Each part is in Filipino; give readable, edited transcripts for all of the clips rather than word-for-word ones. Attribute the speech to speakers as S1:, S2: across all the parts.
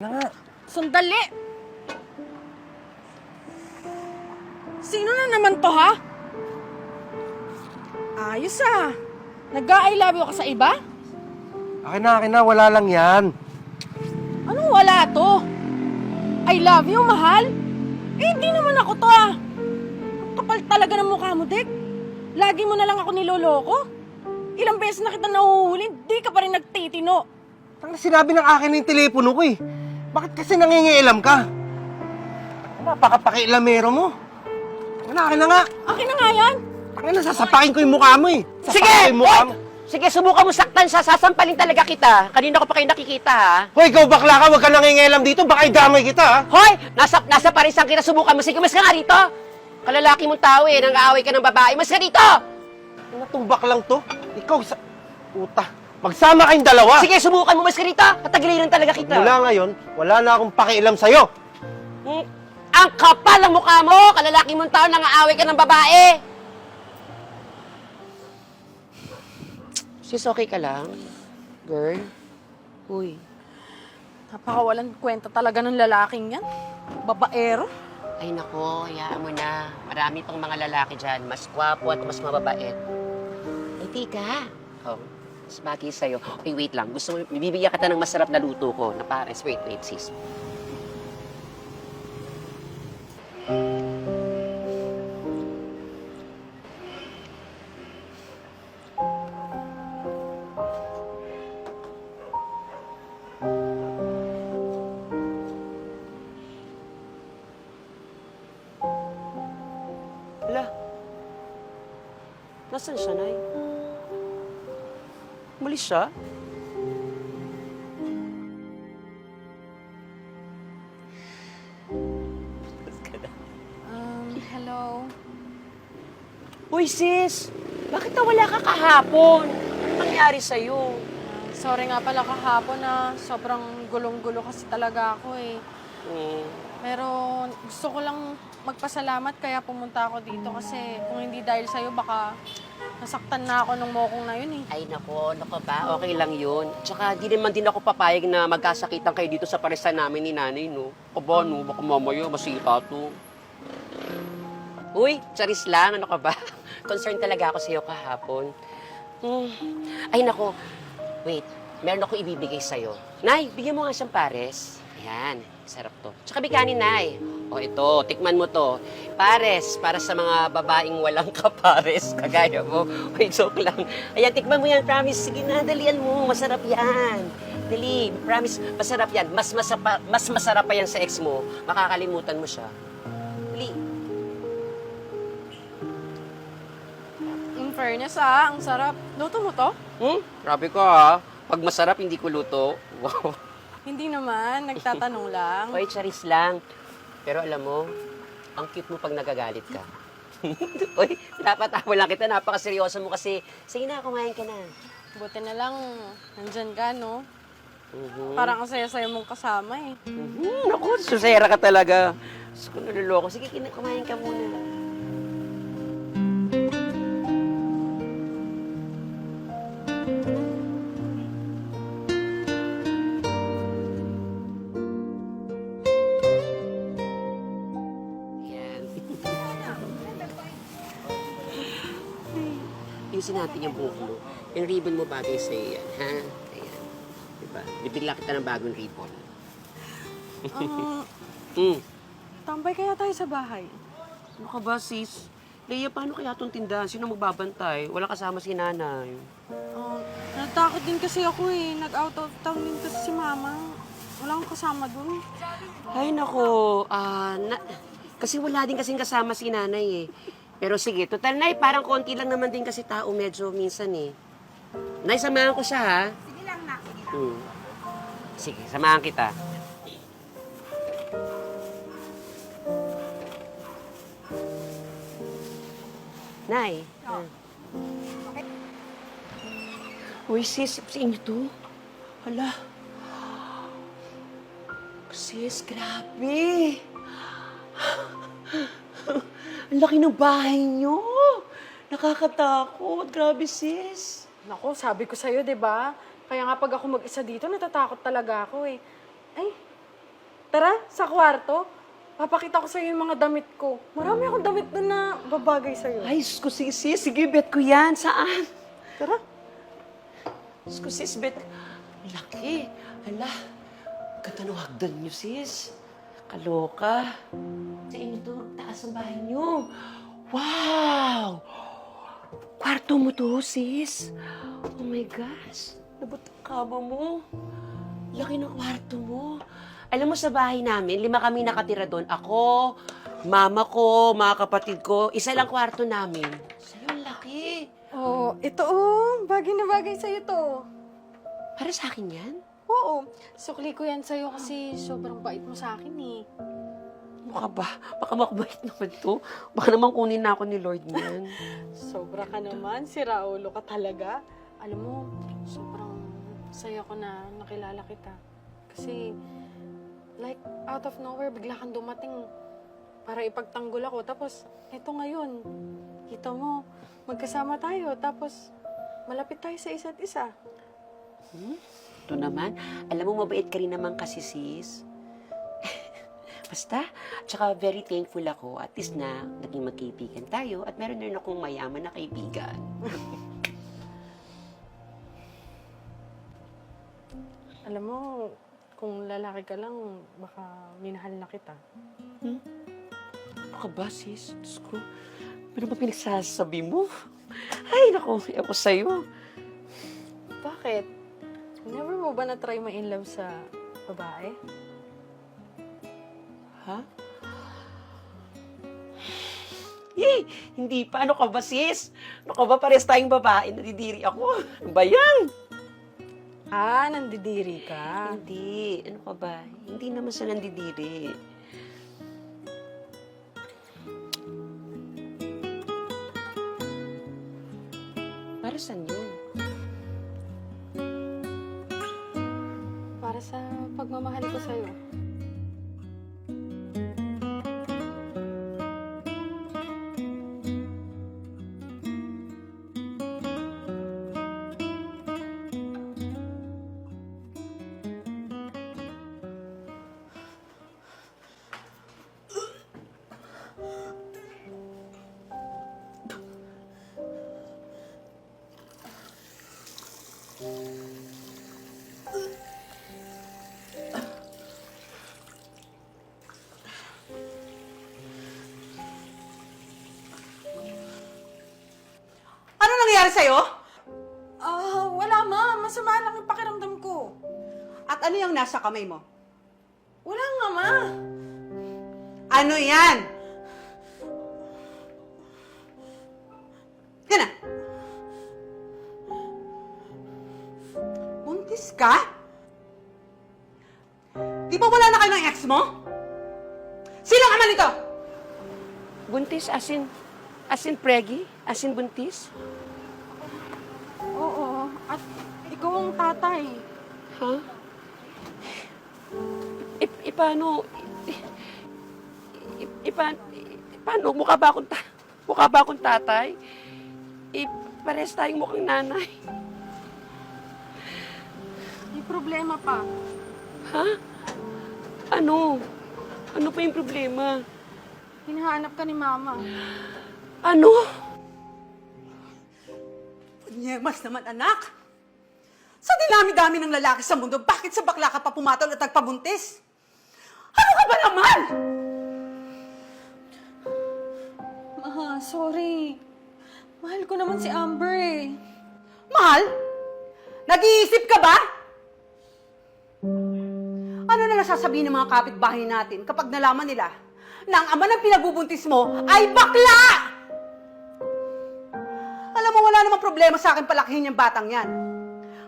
S1: Na nga.
S2: Sandali! Sino na naman to, ha? Ayos ah. Nag-I love you ka sa iba?
S1: Akin na. Wala lang yan.
S2: Anong wala to? I love you, mahal? Eh, hindi naman ako to ah. Ang kapal talaga ng mukha mo, Dek. Lagi mo na lang ako niloloko. Ilang beses na kita nahuhuli, di ka pa rin nagtitino.
S1: Ang sinabi ng akin yung telepono ko eh. Bakit kasi nangingialam ka? Napakapakialamero mo. Akin na nga.
S2: Akin na nga yan.
S1: Akin na, sasapakin ko yung mukha mo eh.
S3: Sige!
S1: Sasapakin ko yung mukha mo.
S3: Sige, subukan mo saktan siya. Sasampalin talaga kita. Kanina ko pa kayo nakikita, ha?
S1: Hoy, ikaw bakla ka. Huwag ka nangingialam dito. Baka idamay kita, ha?
S3: Hoy! Nasa parisan kita. Subukan mo. Sige, mas ka nga rito. Kalalaki mong tao eh. Nang-aaway ka ng babae. Mas ka rito!
S1: Ano tong baklang to? Ikaw sa... Puta. Magsama kayong dalawa.
S3: Sige, subukan mo. Mas ka rito. Patagiliran talaga kita.
S1: Mula ngayon, wala na akong pakialam sa'yo.
S3: Hmm? Ang kapal ang mukha mo. Kalalaki mong tao. Nang-aaway ka ng babae. Sis, okay ka lang? Girl? Uy.
S2: Napakawalan kwenta talaga ng lalaking yan. Babaero.
S3: Ay nako, hayaan mo na. Marami pang mga lalaki dyan. Mas gwapo at mas mababait. Eh, tika. Oh, mas bagay sa'yo. Okay, wait lang. Gusto mo, bibigyan kita ng masarap na luto ko na pares. Wait, sis. Hala. Nasaan siya, Nay? Umalis siya?
S2: Hello.
S3: Uy, sis! Bakit nawala ka kahapon? Ano nangyari sa'yo?
S2: Sorry nga pala kahapon na sobrang gulong-gulo kasi talaga ako eh.
S3: Hmm.
S2: Pero gusto ko lang magpasalamat kaya pumunta ako dito kasi kung hindi dahil sa'yo baka nasaktan na ako nung mokong na yun eh.
S3: Ay, nako ba? Okay lang yun. Tsaka di naman din ako papayag na magkasakitan kayo dito sa parisan namin ni nanay, no? Aba, no? Baka mamaya masita to. Uy, charis lang. Ano ka ba? Concerned talaga ako sa'yo kahapon. Ay, nako. Wait, meron ako ibibigay sa'yo. Nay, bigyan mo nga siyang pares. Ayan, sarap to. Tsaka bigani, Nay. O, ito, tikman mo to. Pares, para sa mga babaeng walang kapares. Kagaya mo. Uy, joke lang. Ayan, tikman mo yan, promise. Sige na, dalian mo. Masarap yan. Dali, promise, masarap yan. Mas masarap pa yan sa ex mo. Makakalimutan mo siya. Dali.
S2: In fairness ang sarap. Luto mo to?
S3: Grabe ka, ha? Pag masarap, hindi ko luto. Wow.
S2: Hindi naman, nagtatanong lang.
S3: Oy, charis lang. Pero alam mo, ang cute mo pag nagagalit ka. Oy, napatawa lang kita. Napakaseryoso mo kasi. Sige na, kumain ka na.
S2: Buti na lang, nandyan ka, no? Parang ang saya-saya mong kasama eh.
S3: Naku, susera ka talaga. Diyos ko, naluloko. Sige, kumain ka muna. Yan. Ayusin natin yung buhok mo. Yung ribbon mo bagay sa'yo yan, ha? Ayan. Diba? Bibigla kita ng bagong ribbon.
S2: Tambay kaya tayo sa bahay.
S3: Ano ka ba, sis? Leia, paano kaya itong tindahan? Sino magbabantay? Wala kasama si nanay.
S2: Natakot din kasi ako eh. Nag-out of town din kasi si mama. Wala akong kasama dun.
S3: Ay, nako. Kasi wala din kasing kasama si nanay eh. Pero sige, total, Nay, parang konti lang naman din kasi tao medyo minsan eh. Nay, samahan ko siya, ha? Sige lang, na. Sige, samahan kita. Nay. Uy, sis, sa inyo to? Hala. Sis, grabe. Ang laki ng bahay niyo. Nakakatakot. Grabe, sis.
S2: Naku, sabi ko sa'yo, di ba? Kaya nga pag ako mag-isa dito, natatakot talaga ako eh. Ay, Tara, sa kwarto. Papakita ko sa'yo yung mga damit ko. Marami akong damit doon na babagay sa'yo.
S3: Ay, Diyos ko, sis. Sige, bet ko yan. Saan?
S2: Tara.
S3: Diyos ko, sis, bet. Laki. Hala. Ganda ng hagdan niyo, sis. Kaloka. Sa inyo to, taas ang bahay niyo. Wow! Kwarto mo to, sis. Oh my gosh. Labot ang kama mo. Laki ng kwarto mo. Alam mo, sa bahay namin, 5 kami nakatira doon. Ako, mama ko, mga kapatid ko. Isa lang kwarto namin. Sa'yo, ang laki.
S2: Oh, ito oh. Bagay na bagay sa'yo to.
S3: Para sa akin yan?
S2: Oo. Sukli ko yan sa'yo kasi sobrang bait mo sa akin eh.
S3: Mukha ba? Baka makabait naman to. Baka naman kunin na ako ni Lord niyan.
S2: Sobra ka naman. Si Raulo ka talaga. Alam mo, sobrang saya ko na nakilala kita. Kasi, like, out of nowhere, bigla kang dumating para ipagtanggol ako. Tapos, eto ngayon, kita mo, magkasama tayo. Tapos, malapit tayo sa isa't isa.
S3: Ito naman, alam mo, mabait ka rin naman kasi, sis. Basta, tsaka very thankful ako. At least na, naging magkaibigan tayo. At meron na rin akong mayaman na kaibigan.
S2: Alam mo, kung lalaki ka lang, baka minahal na kita.
S3: Ano ka ba, sis? Diyos ko, ano ba pinagsasabi mo? Ay, naku, ako sa'yo.
S2: Bakit? Never mo ba na-try ma-in love sa babae?
S3: Ha? Eh, hindi pa. Ano ka ba, sis? Ano ka ba, pares tayong babae, nadidiri ako. Ano ba yan?
S2: Ah, nandidiri ka.
S3: Hindi. Ano ka ba? Hindi naman sa nandidiri. Para saan yun?
S2: Para sa pagmamahal ko sa'yo.
S4: Ano nangyari sa'yo?
S2: Wala ma. Masama lang yung pakiramdam ko.
S4: At ano yung nasa kamay mo?
S2: Wala nga ma.
S4: Ano yan? Yan na. Buntis ka? Di ba wala na kayo ng ex mo? Sino ang ama nito?
S3: Buntis, as in preggy? As in buntis?
S2: Oo. At ikaw ang tatay.
S3: Ha? Paano? Paano? Mukha ba akong tatay? Pares tayong mukhang nanay.
S2: May problema pa.
S3: Ha? Ano? Ano pa yung problema?
S2: Hinahanap ka ni mama.
S3: Ano?
S4: Punyemas naman, anak. Sa dinami-dami ng lalaki sa mundo, bakit sa bakla ka pa pumatol at nagpabuntis? Ano ka ba naman?
S2: Ma, sorry. Mahal ko naman si Amber eh.
S4: Mahal? Nag-iisip ka ba? Ano na nasasabihin ng mga kapitbahay natin kapag nalaman nila na ang ama ng pinagbubuntis mo ay bakla? Alam mo, wala namang problema sa akin palakihin yung batang yan.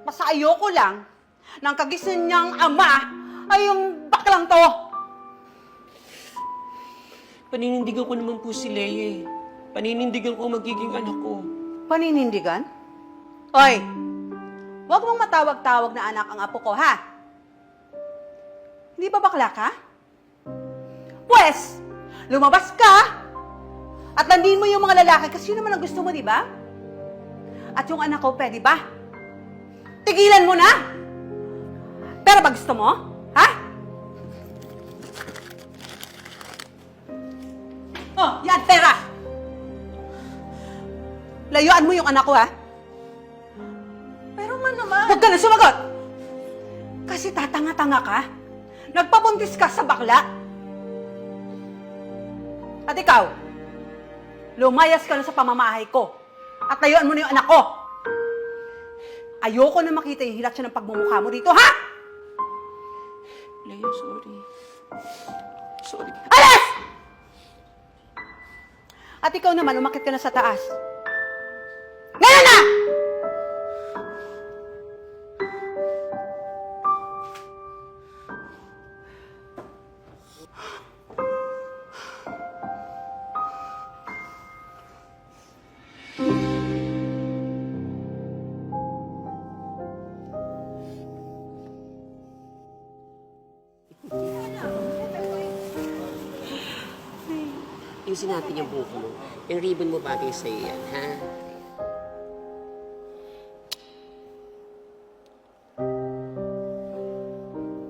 S4: Basta ayoko lang ng kagisnan niyang ama ay yung baklang to.
S3: Paninindigan ko naman po si Leye. Paninindigan ko ang magiging anak ko.
S4: Paninindigan? Hoy, huwag mong matawag-tawag na anak ang apo ko, ha? Hindi ba bakla ka? Pwes, lumabas ka at landin mo yung mga lalaki kasi yun naman ang gusto mo, di ba? At yung anak ko, pwede ba? Tigilan mo na! Pero ba gusto mo? Ha? layuan mo yung anak ko, ha?
S2: Pero man naman.
S4: Huwag ka na sumagot! Kasi tatanga-tanga ka. Nagpabuntis ka sa bakla. At ikaw, lumayas ka na sa pamamahay ko. At layuan mo na yung anak ko. Ayoko na makita yung hilat siya ng pagmumukha mo dito, ha?
S3: Leo, sorry. Sorry.
S4: Alas! At ikaw naman, umakit ka na sa taas. Ngayon na!
S3: Ayusin natin yung buhok mo. Yung ribbon mo bagay sa'yo yan, ha?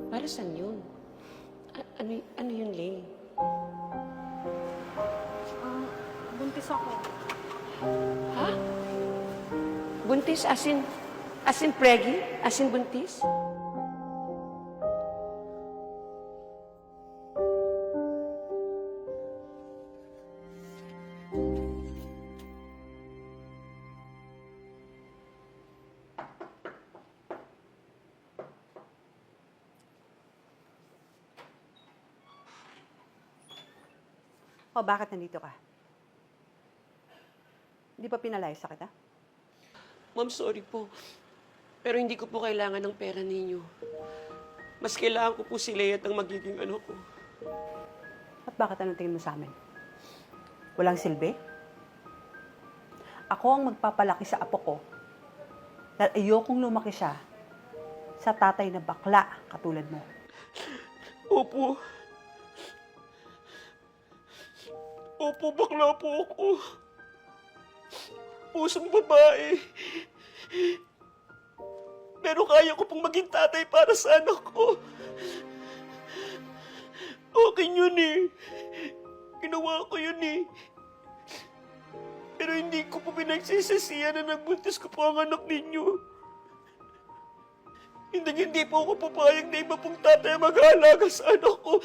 S3: Para saan yun? Ano yun, Lay?
S2: Buntis ako.
S3: Ha? Buntis as in preggy? As in buntis?
S4: O, bakit nandito ka? Hindi ba pinalayas sa kita?
S3: Ma'am, sorry po. Pero hindi ko po kailangan ng pera ninyo. Mas kailangan ko po si Leia at ang magiging ano ko.
S4: At bakit anong tingin mo sa amin? Walang silbi? Ako ang magpapalaki sa apo ko. Dahil ayokong lumaki siya sa tatay na bakla katulad mo.
S3: Opo. Opo, bakla po ako. Pusong babae. Pero kaya ko pong maging tatay para sa anak ko. Okay yun eh. Ginawa ko yun eh. Pero hindi ko po pinagsisisihan na nagbuntis ko po ang anak ninyo. Hindi po ako papayag na iba pong tatay ang mag-aalaga sa anak ko.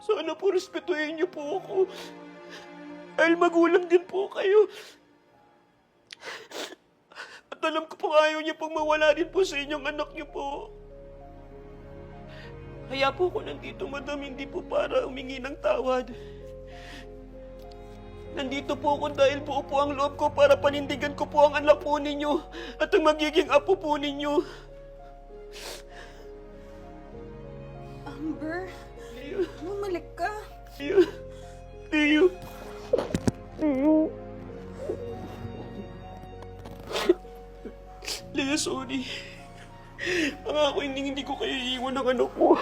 S3: Sana po respetuhin niyo po ako. Dahil magulang din po kayo. At alam ko pong ayaw niyo pong mawala din po sa inyong anak niyo po. Kaya po ako nandito, madam, hindi po para humingi ng tawad. Nandito po ako dahil buo po ang loob ko para panindigan ko po ang anak po ninyo at ang magiging apo po ninyo.
S2: Amber,
S3: Leo,
S2: bumalik ka.
S3: Leo, Leo. Leo, sorry. Pangako, hindi ko kayo iiwan ng anak ko.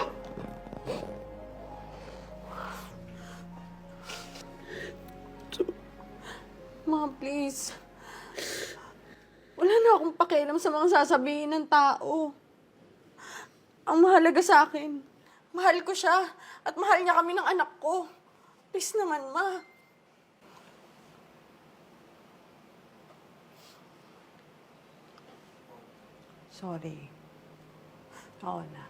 S2: Ma, please. Wala na akong pakialam sa mga sasabihin ng tao. Ang mahalaga sa akin, mahal ko siya at mahal niya kami ng anak ko. Please naman, Ma.
S4: Sorry. Oo na.